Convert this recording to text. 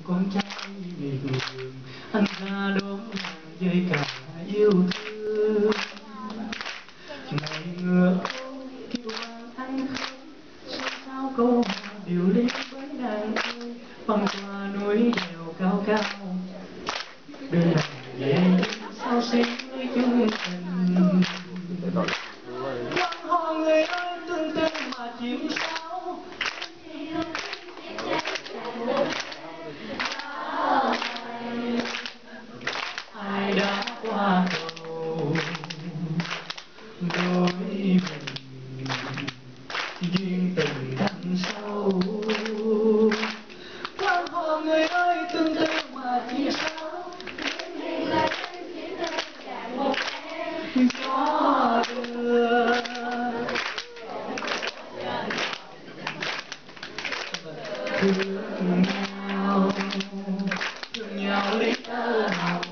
con trai miệt vườn, anh ra đón nàng với cả yêu thương. Này ngựa kêu vang anh không, xôn xao câu hò điệu đi với nàng ơi, băng qua núi đèo cao cao, đưa nàng về sao xuyên với chung tình. Quan họ người ơi tương tư mà chim sao, ai đã qua cầu đôi mình duyên tình thẳm sâu. Quan họ người ơi tương tư mà chim sao, gió đưa thương nhau lý tơ hồng.